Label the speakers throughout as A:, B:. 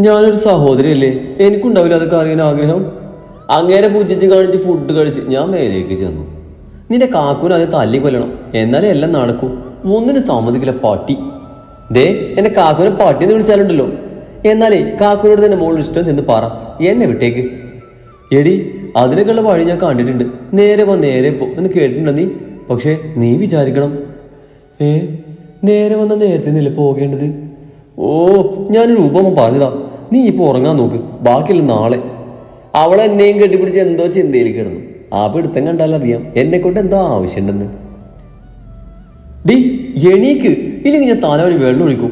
A: ഞാനൊരു സഹോദരിയല്ലേ, എനിക്കുണ്ടാവില്ല അതൊക്കെ അറിയാൻ ആഗ്രഹം. അങ്ങേരെ പൂജിച്ച് കാണിച്ച് ഫുഡ് കഴിച്ച് ഞാൻ മേലേക്ക് ചെന്നു. നിന്റെ കാക്കൂനെ അത് തല്ലി കൊല്ലണം, എന്നാലേ എല്ലാം നടക്കൂ. ഒന്നിനും സമ്മതിക്കില്ല പട്ടി. ദേ എന്റെ കാക്കൂനെ പട്ടി എന്ന് വിളിച്ചാലുണ്ടല്ലോ. എന്നാലേ കാക്കൂനോട് തന്നെ മോൾ ഇഷ്ടം ചെന്ന് പറ, എന്നെ വിട്ടേക്ക്. എടി അതിനൊക്കെയുള്ള വഴി ഞാൻ കണ്ടിട്ടുണ്ട്. നേരെ നേരെ പോ എന്ന് കേട്ടിട്ടുണ്ടോ നീ? പക്ഷെ നീ വിചാരിക്കണം, നേരെ വന്ന നേരത്തെ നില പോകേണ്ടത്. ഓ ഞാനൊരു രൂപം പറഞ്ഞതാ. നീ ഇപ്പൊ ഉറങ്ങാൻ നോക്ക്, ബാക്കിയുള്ള നാളെ. അവളെ എന്നെയും കെട്ടിപ്പിടിച്ച് എന്തോ ചിന്തയിൽ കിടന്നു. ആ പിടുത്തം കണ്ടാലറിയാം എന്നെ കൊണ്ട് എന്തോ ആവശ്യമുണ്ടെന്ന്. ഡി എണീക്ക്, ഇല്ലെങ്കിൽ ഞാൻ തലവഴി വെള്ളം ഒഴിക്കും.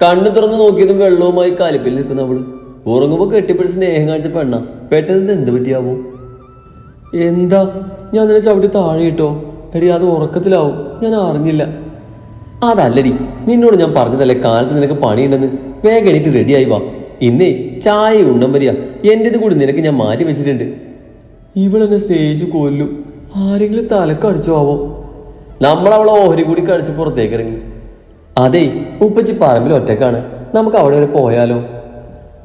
A: കണ്ണു തുറന്ന് നോക്കിയതും വെള്ളവുമായി കലിപ്പിൽ നിൽക്കുന്ന അവള്. ഉറങ്ങുമ്പോ കെട്ടിപ്പിടിച്ച് സ്നേഹം കാണിച്ച പെണ്ണ, പെട്ടെന്ന് എന്ത് പറ്റിയാവോ? എന്താ ഞാൻ നിന്നെ ചവിട്ടി താഴെ ഇട്ടോ? എടി അത് ഉറക്കത്തിലാവും, ഞാൻ അറിഞ്ഞില്ല. അതല്ലടി, നിന്നോട് ഞാൻ പറഞ്ഞതല്ലേ കാലത്ത് നിനക്ക് പണിയുണ്ടെന്ന്. വേഗം എണീറ്റ് റെഡിയായി വാ. ഇന്നേ ചായ ഉണ്ണം വരിക, എന്റേത് കൂടി നിനക്ക് ഞാൻ മാറ്റി വെച്ചിട്ടുണ്ട്. ഇവളെന്നെ സ്നേഹിച്ചു കൊല്ലും. ആരെങ്കിലും തലക്കടിച്ചോ ആവോ? നമ്മളവളെ ഓഹരി കൂടി കടിച്ച് പുറത്തേക്ക് ഇറങ്ങി. അതെ ഉപ്പച്ചി പറമ്പിൽ ഒറ്റക്കാണ്, നമുക്ക് അവിടെ വരെ പോയാലോ?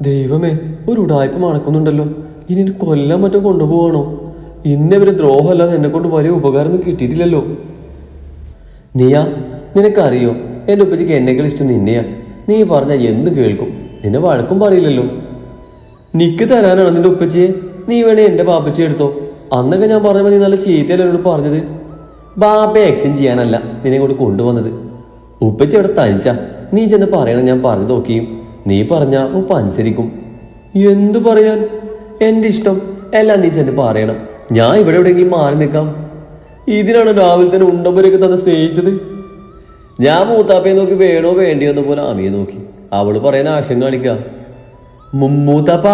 A: ദൈവമേ, ഒരു ഉടായ്പ മണക്കുന്നുണ്ടല്ലോ. ഇനി എന്നെ കൊല്ലാൻ മറ്റും കൊണ്ടുപോകണോ? ഇന്നവരെ ദ്രോഹമല്ലാതെ എന്നെ കൊണ്ട് വലിയ ഉപകാരം ഒന്നും കിട്ടിയിട്ടില്ലല്ലോ. നീയാ, നിനക്കറിയോ എൻ്റെ ഉപ്പച്ചിക്ക് എന്നെക്കാൾ ഇഷ്ടം നിന്നെയാ. നീ പറഞ്ഞാൽ എന്ത് കേൾക്കും, നിന്നെ വഴക്കും പറയില്ലല്ലോ. നിക്ക് തരാനാണ് നിന്റെ ഉപ്പച്ചിയെ. നീ വേണേ എൻ്റെ ബാപ്പച്ചി എടുത്തോ. അന്നൊക്കെ ഞാൻ പറഞ്ഞപ്പോൾ നീ നല്ല ചീത്തയല്ല എന്നോട് പറഞ്ഞത്. ബാപ്പയെ എക്സ്ചേഞ്ച് ചെയ്യാനല്ല നിന്നെ ഇങ്ങോട്ട് കൊണ്ടുവന്നത്. ഉപ്പച്ചി അവിടെ തനിച്ചാ, നീ ചെന്ന് പറയണം ഞാൻ പറഞ്ഞു നോക്കിയും. നീ പറഞ്ഞാ ഉപ്പ അനുസരിക്കും. എന്തു പറയാൻ? എൻ്റെ ഇഷ്ടം എല്ലാം നീ ചെന്ന് പറയണം. ഞാൻ ഇവിടെ എവിടെയെങ്കിലും മാറി നിൽക്കാം. ഇതിനാണ് രാവിലെ തന്നെ ഉണ്ടമ്പരൊക്കെ തന്നെ സ്നേഹിച്ചത്. ഞാൻ മൂത്താപ്പയെ നോക്കി വേണോ വേണ്ടിയോ എന്ന പോലെ ആമിയെ നോക്കി. അവള് പറയാൻ ആക്ഷൻ കാണിക്ക. മൂത്താപ്പ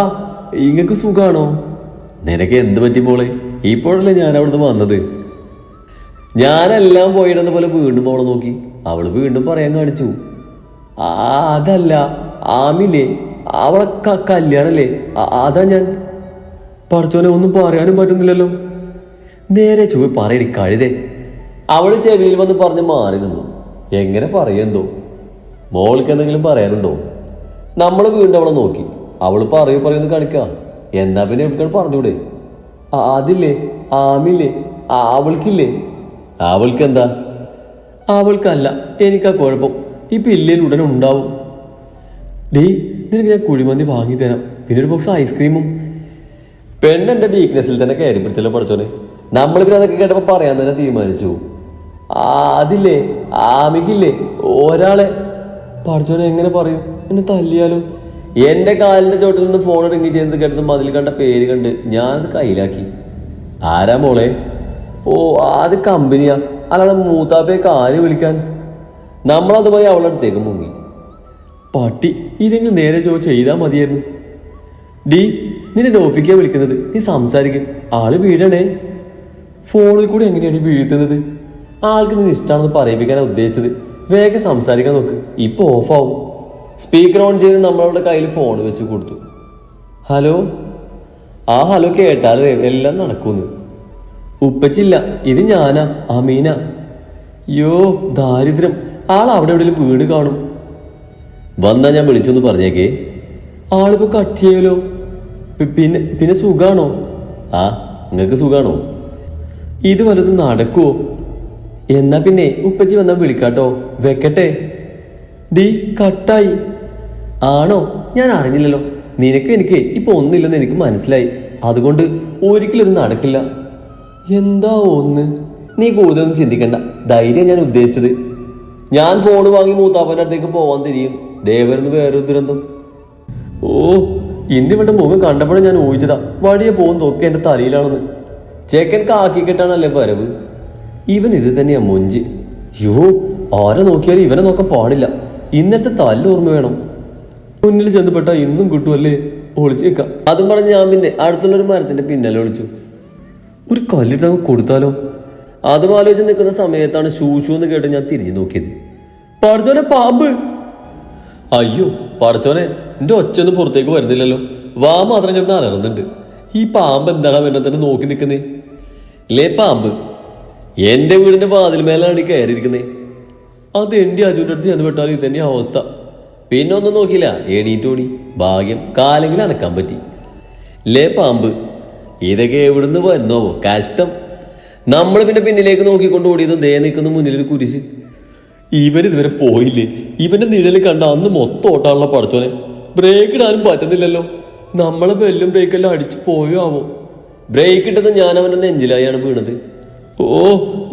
A: ഇങ്ങക്ക് സുഖാണോ? നിനക്ക് എന്ത് പറ്റി മോളെ? ഇപ്പോഴല്ലേ ഞാൻ അവിടുന്ന് വന്നത്. ഞാനെല്ലാം പോയിടുന്ന പോലെ വീണ്ടും അവളെ നോക്കി. അവള് വീണ്ടും പറയാൻ കാണിച്ചു. അതല്ല ആമില്ലേ, അവളെ കല്യാണല്ലേ, അതാ ഞാൻ. പഠിച്ചോനെ ഒന്നും പറയാനും പറ്റുന്നില്ലല്ലോ. നേരെ ചുവ പറയടി കഴുതേ. അവള് ചെവിയിൽ വന്ന് പറഞ്ഞ് മാറി നിന്നു. എങ്ങനെ പറയെന്തോ. മോൾക്ക് എന്തെങ്കിലും പറയാനുണ്ടോ? നമ്മൾ വീണ്ടും അവളെ നോക്കി. അവള് പറയുമെന്ന് കാണിക്ക. എന്നാ പിന്നെ എവിടെക്കാണ് പറഞ്ഞൂടെ? അതില്ലേ ആമില്ലേ, അവൾക്കില്ലേ? അവൾക്കെന്താ? അവൾക്കല്ല, എനിക്കാ കുഴപ്പം. ഇപ്പൊ ഇല്ലേൽ ഉടനെ ഉണ്ടാവും. ഡേ നിനക്ക് ഞാൻ കുഴിമന്തി വാങ്ങി തരാം, പിന്നെ ഒരു ബോക്സ് ഐസ്ക്രീമും. പെണ്ണെന്റെ വീക്ക്നെസ്സിൽ തന്നെ കയറി പിടിച്ചല്ലോ പഠിച്ചോനെ. നമ്മൾ പിന്നെ അതൊക്കെ കേട്ടപ്പോ പറയാൻ തന്നെ തീരുമാനിച്ചു. അതില്ലേ ആമിക്കില്ലേ ഒരാളെ. പഠിച്ചോനെ എങ്ങനെ പറയും? എന്നെ തല്ലിയാലോ? എന്റെ കാലിന്റെ ചോട്ടിൽ നിന്ന് ഫോൺ റിങ് ചെയ്യുന്നത് കേട്ടതും അതിൽ കണ്ട പേര് കണ്ട് ഞാനത് കയ്യിലാക്കി. ആരാ മോളെ? ഓ അത് കമ്പനിയാ, അല്ലാതെ മൂത്താപ്പയെ കാല് വിളിക്കാൻ. നമ്മളതുമായി അവളുടെ അടുത്തേക്ക് മുങ്ങി. പട്ടി, ഇതെങ്കിലും നേരെ ചെയ്താൽ മതിയായിരുന്നു. ഡി നിന്നെ നോപ്പിക്കാ വിളിക്കുന്നത്, നീ സംസാരിക്കും. ആള് വീഴണേ. ഫോണിൽ കൂടി എങ്ങനെയാണ് വീഴ്ത്തുന്നത്? ആൾക്ക് നിന്നെ ഇഷ്ടമാണെന്ന് പറയിപ്പിക്കാനാണ് ഉദ്ദേശിച്ചത്. വേഗം സംസാരിക്കാൻ നോക്ക്, ഇപ്പൊ ഓഫാവും. സ്പീക്കർ ഓൺ ചെയ്ത് നമ്മളവളുടെ കയ്യിൽ ഫോൺ വെച്ച് കൊടുത്തു. ഹലോ. ആ ഹലോ കേട്ടാലേ എല്ലാം നടക്കൂന്ന്. ഉപ്പച്ചില്ല, ഇത് ഞാനാ, അമീന. യോ ദാരിദ്ര്യം, ആൾ അവിടെ എവിടെയും വീട് കാണും. വന്നാ ഞാൻ വിളിച്ചൊന്ന് പറഞ്ഞേക്കേ. ആളിപ്പോ കട്ട് ചെയ്യലോ. പിന്നെ സുഖാണോ? ആ നിങ്ങക്ക് സുഖാണോ? ഇത് വല്ലതും നടക്കുവോ? എന്നാ പിന്നെ ഉപ്പച്ചി വന്നാ വിളിക്കാട്ടോ, വെക്കട്ടെ. ഡി കട്ടായി. ആണോ? ഞാൻ അറിഞ്ഞില്ലല്ലോ. നിനക്ക് എനിക്ക് ഇപ്പൊ ഒന്നില്ലെന്ന് എനിക്ക് മനസ്സിലായി. അതുകൊണ്ട് ഒരിക്കലും ഇത് നടക്കില്ല. എന്താ ഒന്ന്? നീ കൂടുതലൊന്നും ചിന്തിക്കണ്ട, ധൈര്യം ഞാൻ ഉദ്ദേശിച്ചത്. ഞാൻ ഫോൺ വാങ്ങി മൂത്താപ്പൻ്റെ അടുത്തേക്ക് പോവാൻ തിരിയും. ദേവരെന്ന് വേറൊരു ദുരന്തം. ഓ ഇന്നിവന്റെ മുഖം കണ്ടപ്പോഴും ഞാൻ ഊഹിച്ചതാ വഴിയെ പോകും തൊക്കെ എന്റെ തലയിലാണെന്ന്. ചേക്കൻ കാക്കിക്കെട്ടാണല്ലേ വരവ്. ഇവൻ ഇത് തന്നെയാ മൊഞ്ച്. യോ ആരെ നോക്കിയാലും ഇവനെ നോക്കാൻ പാടില്ല. ഇന്നലത്തെ തല്ല ഓർമ്മ വേണം. മുന്നിൽ ചെന്നപ്പെട്ട ഇന്നും കിട്ടുമല്ലേ, ഒളിച്ചേക്കാം. അതും പറഞ്ഞ് ഞാൻ പിന്നെ അടുത്തുള്ളൊരു മരത്തിന്റെ പിന്നാലെ ഒളിച്ചു. ഒരു കല്ലിട്ട് അങ്ങ് കൊടുത്താലോ? അതും ആലോചിച്ച് നിൽക്കുന്ന സമയത്താണ് ഷൂഷു എന്ന് കേട്ട് ഞാൻ തിരിഞ്ഞു നോക്കിയത്. പടച്ചോനെ പാമ്പ്! അയ്യോ പടച്ചോനെ, എന്റെ ഒച്ചൊന്നും പുറത്തേക്ക് വരുന്നില്ലല്ലോ. വാ മാത്രം കിടന്ന് അലറുന്നുണ്ട്. ഈ പാമ്പ് എന്താണ് എന്നെ തന്നെ നോക്കി നിൽക്കുന്നേ? ലേ പാമ്പ്, എന്റെ വീടിന്റെ വാതിൽ മേലാണ് കയറിയിരിക്കുന്നേ. അത് എന്റെ അജുവിന്റെ അടുത്ത് ചെന്ന് പെട്ടാലും ഇത് തന്നെ അവസ്ഥ. പിന്നെ ഒന്നും നോക്കിയില്ല, എണീറ്റോടി. ഭാഗ്യം കാലെങ്കിൽ അനക്കാൻ പറ്റി. ലേ പാമ്പ്, ഇതൊക്കെ എവിടുന്ന് വരുന്നോവോ, കഷ്ടം. നമ്മൾ പിന്നെ പിന്നിലേക്ക് നോക്കിക്കൊണ്ട് ഓടിയതും ദേ നിൽക്കുന്ന മുന്നിലൊരു കുരിശ്. ഇവരിതുവരെ പോയില്ലേ? ഇവന്റെ നിഴല് കണ്ട അന്ന് മൊത്തം ഓട്ടാനുള്ള പടച്ചോനെ. ബ്രേക്ക് ഇടാനും പറ്റുന്നില്ലല്ലോ. നമ്മളെ ബെല്ലും ബ്രേക്കെല്ലാം അടിച്ചു പോയോ ആവോ? ബ്രേക്ക് ഇട്ടത് ഞാൻ അവന്റെ നെഞ്ചിലായാണ് വീണത്. ഓ,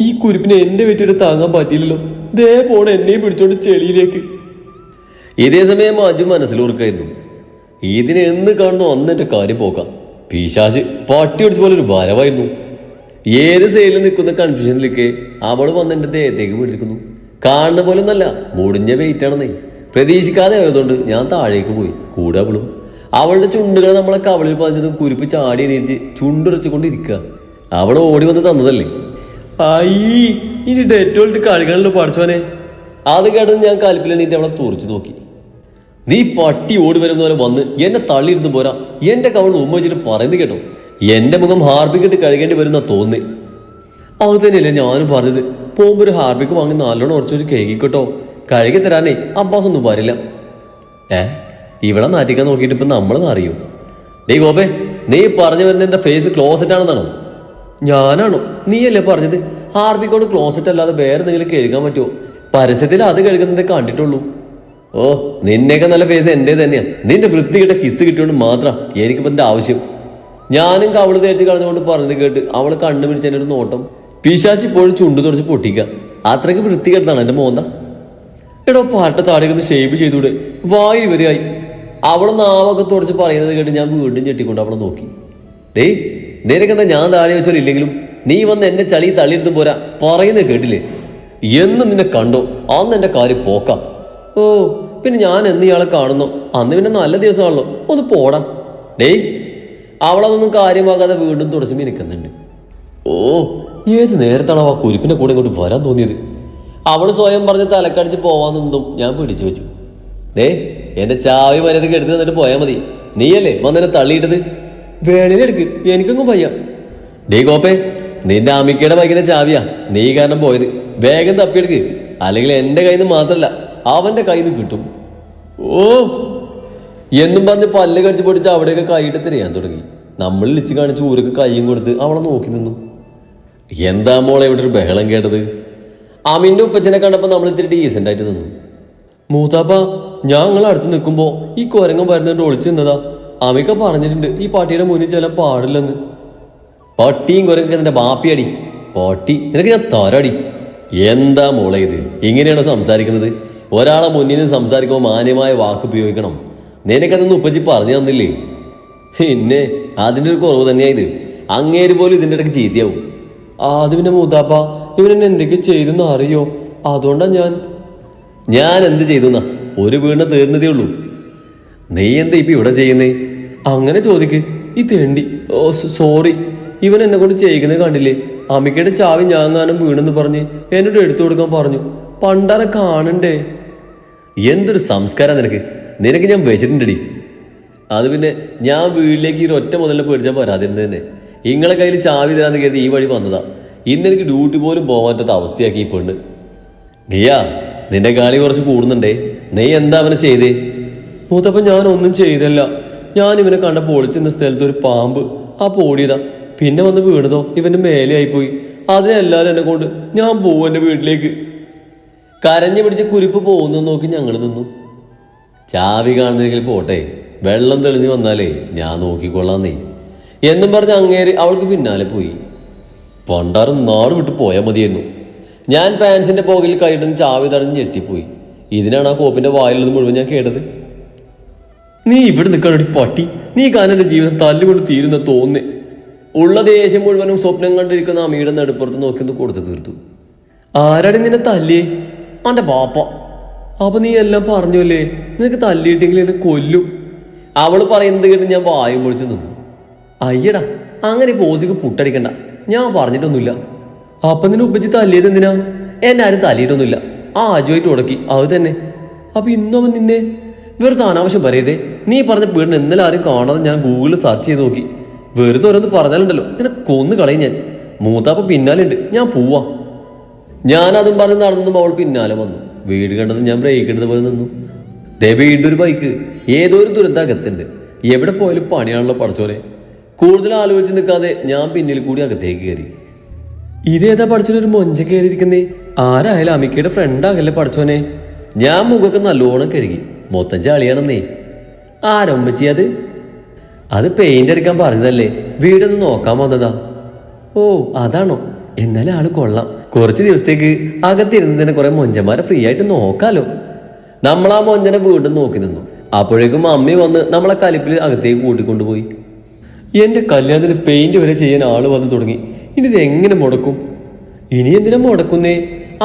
A: ഈ കുരിപ്പിനെ എന്റെ വീട്ടിൽ താങ്ങാൻ പറ്റിയില്ലല്ലോ. ദേ പോണ എന്നെയും പിടിച്ചോണ്ട് ചെളിയിലേക്ക്. ഇതേ സമയം അജു മനസ്സിലോർക്കായിരുന്നു, ഇതിനെ എന്ന് കാണുന്നു അന്ന് എന്റെ കാര്യം പോക്കാം. പിശാച് പട്ടി അടിച്ച പോലെ ഒരു വരവായിരുന്നു. ഏത് സൈഡിൽ നിൽക്കുന്ന കൺഫ്യൂഷനിലേക്ക് അവള് വന്ന് എന്റെ ദേഹത്തേക്ക് വീണിരിക്കുന്നു. കാണുന്ന പോലെ ഒന്നല്ല, മുടിഞ്ഞ വെയിറ്റ് ആണെന്നേ. പ്രതീക്ഷിക്കാതെ ആയതുകൊണ്ട് ഞാൻ താഴേക്ക് പോയി. കൂടെ അവളും. അവളുടെ ചുണ്ടുകൾ നമ്മളെ കവളിൽ പതിച്ചതും കുരിപ്പ് ചാടി എണീറ്റ് ചുണ്ടുറച്ചുകൊണ്ടിരിക്കുക. അവൾ ഓടി വന്ന് തന്നതല്ലേ. അയ്യേ, ഇനി ഡെറ്റോളിട്ട് കഴുകാണല്ലോ പഠിച്ചവനെ. അത് കേട്ടത് ഞാൻ കാൽപ്പിലെണീറ്റ് അവളെ തുറച്ചു നോക്കി. നീ പട്ടി ഓടി വരുന്ന പോലെ വന്ന് എന്നെ തള്ളിയിരുന്ന് പോരാ. എന്റെ കവൾ ഉമ്മ വെച്ചിട്ട് പറയുന്നത് കേട്ടോ, എന്റെ മുഖം ഹാർപ്പിക്കിട്ട് കഴുകേണ്ടി വരുന്ന തോന്നി. അത് തന്നെയല്ലേ ഞാനും പറഞ്ഞത്. പോകുമ്പോ ഒരു ഹാർപ്പിക്ക് വാങ്ങി നല്ലോണം ഉറച്ചു വെച്ച് കേക്കിക്കോട്ടോ. കഴുകി തരാനേ അബ്ബാസ് ഒന്നും വരില്ല. ഇവിടെ നാറ്റിക്കാൻ നോക്കിയിട്ട് ഇപ്പൊ നമ്മളെന്ന് അറിയൂ. ഡേ ഗോപേ, നീ പറഞ്ഞു വരുന്ന എന്റെ ഫേസ് ക്ലോസറ്റ് ആണെന്നാണോ? ഞാനാണോ? നീയല്ലേ പറഞ്ഞത് ഹാർപ്പിക്കോട് ക്ലോസറ്റ് അല്ലാതെ വേറെ എന്തെങ്കിലും കഴുകാൻ പറ്റുമോ? പരസ്യത്തിൽ അത് കഴുകുന്നതേ കണ്ടിട്ടുള്ളൂ. ഓ, നിന്നേക്കാൾ നല്ല ഫേസ് എൻ്റെ തന്നെയാ. നിന്റെ വൃത്തികിട്ട കിസ് കിട്ടിയോണ്ട് മാത്രം എനിക്കിപ്പോ എന്റെ ആവശ്യം. ഞാനും കവള് തേച്ച് കളഞ്ഞുകൊണ്ട് പറഞ്ഞത് കേട്ട് അവള് കണ്ണു പിടിച്ചതിൻ്റെ ഒരു നോട്ടം. പിശാച് ഇപ്പോഴും ചുണ്ടു തുറച്ച് പൊട്ടിക്കുക. അത്രയ്ക്ക് വൃത്തികെട്ടാണ് എന്റെ മോന്ത. എടോ, പാട്ട താടിയൊന്ന് ഷേപ്പ് ചെയ്തൂടെ? വായു വരെയായി. അവള് നാവൊക്കെ തുടച്ച് പറയുന്നത് കേട്ട് ഞാൻ വീണ്ടും ഞെട്ടിക്കൊണ്ട് അവളെ നോക്കി. ഡേയ്, നിനക്കെന്താ ഞാൻ താടി വെച്ചാൽ ഇല്ലെങ്കിലും നീ വന്ന് എന്നെ ചളി തള്ളിയെടുത്ത് പോരാ പറയുന്നത് കേട്ടില്ലേ? എന്ന് നിന്നെ കണ്ടോ അന്ന് എന്റെ കാര്യം പോക്കാം. ഓ, പിന്നെ ഞാൻ എന്ന് ഇയാളെ കാണുന്നോ അന്ന് പിന്നെ നല്ല ദിവസമാണല്ലോ. ഒന്ന് പോടാ. ഡേയ്, അവളതൊന്നും കാര്യമാകാതെ വീണ്ടും തുടച്ച് മിനിക്കുന്നുണ്ട്. ഓ, ഏത് നേരത്താണോ ആ കുരിപ്പിന്റെ കൂടെ ഇങ്ങോട്ട് വരാൻ തോന്നിയത്? അവള് സ്വയം പറഞ്ഞ് തലക്കടിച്ച് പോവാൻ നിന്നും ഞാൻ പിടിച്ചു വെച്ചു. ഡേ, എന്റെ ചാവി മര്യാദക്ക് എടുത്ത് തന്നിട്ട് പോയാൽ മതി. നീയല്ലേ വന്നെന്നെ തള്ളിയിട്ടത്? വേണേലെടുക്ക്, എനിക്കൊന്നും വയ്യ. ഡേ ഗോപേ, നിന്റെ അമിക്കയുടെ ബൈക്കിന്റെ ചാവിയാ നീ കാരണം പോയത്. വേഗം തപ്പിയെടുക്ക്, അല്ലെങ്കിൽ എന്റെ കയ്യിൽ നിന്ന് മാത്രല്ല അവന്റെ കയ്യിൽ നിന്ന് കിട്ടും. ഓ എന്നും പറഞ്ഞ് പല്ല് കടിച്ച് പൊടിച്ച് അവിടെയൊക്കെ കൈയിട്ട് തിരയാൻ തുടങ്ങി. നമ്മൾ ലിച്ച് കാണിച്ച് ഊരൊക്കെ കൈയും കൊടുത്ത് അവളെ നോക്കി നിന്നു. എന്താ മോളെ ഇവിടെ ഒരു ബഹളം കേട്ടത്? അമിന്റെ ഉപ്പച്ചനെ കണ്ടപ്പോ നമ്മൾ ഇത്തിരി ഡീസെന്റ് ആയിട്ട് നിന്നു. മൂത്താപ്പ, ഞാൻ നിങ്ങൾ അടുത്ത് നിൽക്കുമ്പോ ഈ കുരങ്ങൻ വരുന്നതിന്റെ ഒളിച്ചു നിന്നതാ. അമിക്ക പറഞ്ഞിട്ടുണ്ട് ഈ പട്ടിയുടെ മുന്നിൽ ചെല്ലാൻ പാടില്ലെന്ന്. പട്ടിയും കുരങ്ങൻ എന്റെ ബാപ്പിയടി. പട്ടി നിനക്ക് ഞാൻ തരാടി. എന്താ മോളെ ഇത്? ഇങ്ങനെയാണ് സംസാരിക്കുന്നത്? ഒരാളെ മുന്നിൽ നിന്ന് സംസാരിക്കുമ്പോൾ മാന്യമായ വാക്ക് ഉപയോഗിക്കണം. നിനക്കതൊന്നും ഉപ്പച്ചി പറഞ്ഞു തന്നില്ലേ? പിന്നെ അതിന്റെ ഒരു കുറവ് തന്നെയായത്. അങ്ങേര് പോലും ഇതിന്റെ ഇടയ്ക്ക് ചീത്തയാവും. അത് പിന്നെ മൂത്താപ്പ, ഇവനെന്നെ എന്തൊക്കെ ചെയ്തെന്ന് അറിയോ? അതുകൊണ്ടാ ഞാൻ എന്ത് ചെയ്തുന്നാ? ഒരു വീണ തീർന്നതേ ഉള്ളൂ. നീ എന്താ ഇപ്പൊ ഇവിടെ ചെയ്യുന്നേ? അങ്ങനെ ചോദിക്ക്. ഈ തേണ്ടി. ഓ സോറി, ഇവൻ എന്നെ കൊണ്ട് ചെയ്യുന്നത് കണ്ടില്ലേ? അമിക്കയുടെ ചാവി ഞാങ്ങാനും വീണെന്ന് പറഞ്ഞ് എന്നോട് എടുത്തു കൊടുക്കാൻ പറഞ്ഞു. പണ്ടാരെ കാണണ്ടേ? എന്തൊരു സംസ്കാരം നിനക്ക് ഞാൻ വെച്ചിട്ടുണ്ടടി. അത് പിന്നെ ഞാൻ വീട്ടിലേക്ക് ഈ ഒറ്റ മുതലിനെ പേടിച്ചാൽ വരാതിരുന്നത് തന്നെ. ഇങ്ങളെ കയ്യിൽ ചാവി തരാന്ന് കരുതി ഈ വഴി വന്നതാ. ഇന്നെനിക്ക് ഡ്യൂട്ടി പോലും പോകാൻ പറ്റാത്ത അവസ്ഥയാക്കി ഈ പെണ്ണ്. നീയാ, നിന്റെ കളി കുറച്ച് കൂടുന്നുണ്ടേ. നീ എന്താ അവനെ ചെയ്തേ? മൂത്തപ്പം ഞാനൊന്നും ചെയ്തല്ല. ഞാൻ ഇവനെ കണ്ടപ്പോൾ ഒളിച്ചിരുന്ന സ്ഥലത്ത് ഒരു പാമ്പ് ആ പോടിയതാ. പിന്നെ വന്ന് വീണതോ ഇവന്റെ മേലെ ആയിപ്പോയി. അതിനെല്ലാരും എന്നെ കൊണ്ട് ഞാൻ പോവും എന്റെ വീട്ടിലേക്ക്. കരഞ്ഞു പിടിച്ച് കുരിപ്പ് പോകുന്നു നോക്കി ഞങ്ങൾ നിന്നു. ചാവി കാണുന്നെങ്കിൽ പോട്ടെ, വെള്ളം തെളിഞ്ഞു വന്നാലേ ഞാൻ നോക്കിക്കൊള്ളാം നീ എന്നും പറഞ്ഞ് അങ്ങേര് അവൾക്ക് പിന്നാലെ പോയി. പണ്ടാരം നാട് വിട്ട് പോയാൽ മതിയായിരുന്നു. ഞാൻ പാൻസിന്റെ പോകയിൽ കൈയിടുന്ന ചാവി തടഞ്ഞ് ഞെട്ടിപ്പോയി. ഇതിനാണ് ആ കോപ്പിന്റെ വായിലുള്ളത് മുഴുവൻ ഞാൻ കേട്ടത്. നീ ഇവിടെ നിൽക്കണടി പട്ടി. നീ കാരണം എന്റെ ജീവിതം തല്ലുകൊണ്ട് തീരുന്ന തോന്നേ. ഉള്ള ദേഷ്യം മുഴുവനും സ്വപ്നം കണ്ടിരിക്കുന്ന അമ്മയുടെ നെടുപ്പുറത്ത് നോക്കിയൊന്ന് കൊടുത്തു തീർത്തു. ആരാടി നിന്നെ തല്ലിയേ? അവന്റെ പാപ്പ. അപ്പൊ നീ എല്ലാം പറഞ്ഞല്ലേ? നിനക്ക് തല്ലിയിട്ടെങ്കിൽ എന്നെ കൊല്ലും. അവള് പറയുന്നത് കേട്ട് ഞാൻ വായും പൊളിച്ചു നിന്നു. അയ്യടാ, അങ്ങനെ പോസിക്ക് പുട്ടടിക്കണ്ട. ഞാൻ പറഞ്ഞിട്ടൊന്നുമില്ല. അപ്പൊ നിന്നെ ഉപ്പച്ചി തല്ലിയത് എന്തിനാ? എന്നെ ആരും തല്ലിയിട്ടൊന്നുമില്ല. ആ ആജുവായിട്ട് ഉടക്കി അത് തന്നെ. അപ്പൊ ഇന്നവൻ നിന്നെ വെറുതെ അനാവശ്യം പറയതേ. നീ പറഞ്ഞ വീടിന് ഇന്നലെ ആരും കാണാതെ ഞാൻ ഗൂഗിളിൽ സെർച്ച് ചെയ്ത് നോക്കി. വെറുതെ ഓരോന്ന് പറഞ്ഞാലുണ്ടല്ലോ നിന്നെ കൊന്നു കളയും ഞാൻ. മൂത്താപ്പ പിന്നാലെ ഉണ്ട്, ഞാൻ പോവാ. ഞാനതും പറഞ്ഞ് നടന്നതും അവൾ പിന്നാലെ വന്നു. വീട് കണ്ടത് ഞാൻ ബ്രേക്ക് എടുത്ത പോലെ നിന്നു. ദേ വീണ്ടും ഒരു ബൈക്ക്. ഏതോ ഒരു ദുരന്തകത്തുണ്ട്. എവിടെ പോയാലും പണിയാണല്ലോ പഠിച്ചോനെ. കൂടുതൽ ആലോചിച്ച് നിൽക്കാതെ ഞാൻ പിന്നിൽ കൂടി അകത്തേക്ക് കയറി. ഇതേതാ പഠിച്ചോനെ ഒരു മൊഞ്ച കയറിയിരിക്കുന്നേ? ആരായാലും അമിക്കയുടെ ഫ്രണ്ടാകല്ലേ പഠിച്ചോനെ. ഞാൻ മുഖമൊക്കെ നല്ലോണം കഴുകി. മൊത്തം ചളിയാണെന്നേ. ആരൊമ്മച്ചി അത്? അത് പെയിന്റ് അടിക്കാൻ പറഞ്ഞതല്ലേ, വീടൊന്ന് നോക്കാൻ വന്നതാ. ഓ അതാണോ? എന്നാലും ആള് കൊള്ളാം. കുറച്ച് ദിവസത്തേക്ക് അകത്തിരുന്നതിനെ കുറെ മൊഞ്ചന്മാരെ ഫ്രീ ആയിട്ട് നോക്കാലോ. നമ്മളാ മൊഞ്ചനെ വീണ്ടും നോക്കി നിന്നു. അപ്പോഴേക്കും അമ്മി വന്ന് നമ്മളെ കലിപ്പിൽ അകത്തേക്ക് കൂട്ടിക്കൊണ്ടുപോയി. എന്റെ കല്യാണത്തിന് പെയിന്റ് വരെ ചെയ്യാൻ ആള് വന്നു തുടങ്ങി. ഇനി ഇത് എങ്ങനെ മുടക്കും? ഇനി എന്തിനാ മുടക്കുന്നേ?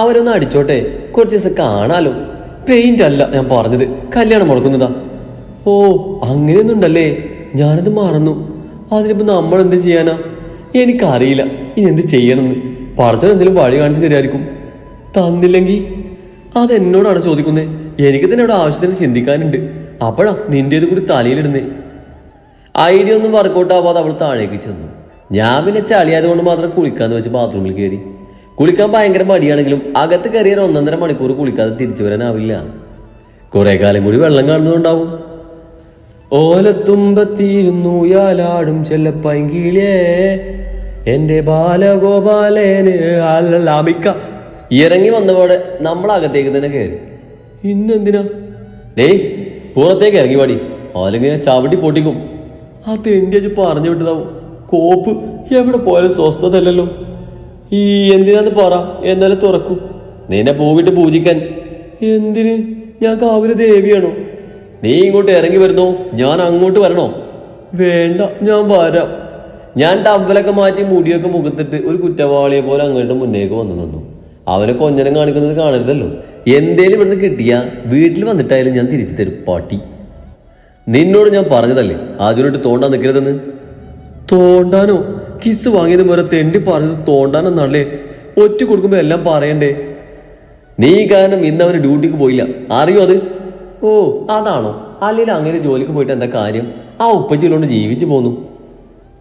A: അവരൊന്ന് അടിച്ചോട്ടെ, കുറച്ച് ദിവസം കാണാലോ. പെയിന്റ് അല്ല ഞാൻ പറഞ്ഞത്, കല്യാണം മുടക്കുന്നതാ. ഓ അങ്ങനെയൊന്നുണ്ടല്ലേ, ഞാനത് മറന്നു. അതിനിപ്പോ നമ്മൾ എന്ത് ചെയ്യാനാ? എനിക്കറിയില്ല ഇനി എന്ത് ചെയ്യണമെന്ന്. പഠിച്ചോ എന്തെങ്കിലും വഴി കാണിച്ചു തരായിരിക്കും. തന്നില്ലെങ്കിൽ അതെന്നോടാണ് ചോദിക്കുന്നേ. എനിക്ക് തന്നെ ഇവിടെ ആവശ്യത്തിന് ചിന്തിക്കാനുണ്ട്. അപ്പോഴാ നിന്റേത് കൂടി തലയിലിടുന്നേ. ഐഡിയ ഒന്നും വർക്കൗട്ട് ആവാതെ അവൾ താഴേക്ക് ചെന്നു. ഞാൻ പിന്നെ ചളിയായത് കൊണ്ട് മാത്രം കുളിക്കാന്ന് വെച്ച് ബാത്റൂമിൽ കയറി. കുളിക്കാൻ ഭയങ്കര മടിയാണെങ്കിലും അകത്ത് കയറിയാൽ 1.5 മണിക്കൂർ കുളിക്കാതെ തിരിച്ചു വരാനാവില്ല. കുറെ കാലം കൂടി വെള്ളം കാണുന്നുണ്ടാവും. ഓലത്തുമ്പത്തിരുന്നു യാലാടും ചെല്ലപ്പൈങ്കിളിയേ എന്റെ ബാലഗോപാലേന് അമിക്ക. ഇറങ്ങി വന്നപോലെ നമ്മൾ അകത്തേക്ക് തന്നെ കയറി. ഇന്നെന്തിനാ? ഡേയ് പുറത്തേക്ക് ഇറങ്ങി പാടി, അല്ലെങ്കിൽ ഞാൻ ചവിട്ടി പൊട്ടിക്കും. അത് എന്റെ പറഞ്ഞു വിട്ടതാവും. കോപ്പ് എവിടെ പോയാലും സ്വസ്ഥതല്ലോ. ഈ എന്തിനാന്ന് പറ, എന്നാലും തുറക്കും. നിന്നെ പൂവിട്ട് പൂജിക്കാൻ. എന്തിന്? ഞാൻ കാവിലെ ദേവിയാണോ? നീ ഇങ്ങോട്ട് ഇറങ്ങി വരുന്നോ? ഞാൻ അങ്ങോട്ട് വരണോ? വേണ്ട, ഞാൻ വരാം. ഞാൻ ടവലൊക്കെ മാറ്റി മുടിയൊക്കെ മുഖത്തിട്ട് ഒരു കുറ്റവാളിയെ പോലെ അങ്ങോട്ട് മുന്നേക്ക് വന്നു നിന്നു. അവനെ കൊഞ്ഞനം കാണിക്കുന്നത് കാണരുതല്ലോ. എന്തേലും ഇവിടുന്ന് കിട്ടിയാ വീട്ടിൽ വന്നിട്ടായാലും ഞാൻ തിരിച്ചു തരും പാട്ടി. നിന്നോട് ഞാൻ പറഞ്ഞതല്ലേ അതിനോട്ട് തോണ്ടാൻ നിൽക്കരുതെന്ന്. തോണ്ടാനോ? കിസ് വാങ്ങിയത് വരെ തെണ്ടി പറഞ്ഞത് തോണ്ടാനെന്നാണല്ലേ. ഒറ്റ കൊടുക്കുമ്പോ എല്ലാം പറയണ്ടേ? നീ കാരണം ഇന്ന് അവന് ഡ്യൂട്ടിക്ക് പോയില്ല, അറിയോ അത്? ഓ അതാണോ? അല്ലെങ്കിൽ അങ്ങനെ ജോലിക്ക് പോയിട്ട് എന്താ കാര്യം? ആ ഉപ്പച്ചിലോണ്ട് ജീവിച്ചു പോന്നു.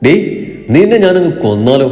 A: ഡേയ് നിന്നെ ഞാനങ്ങ് കൊന്നാലോ?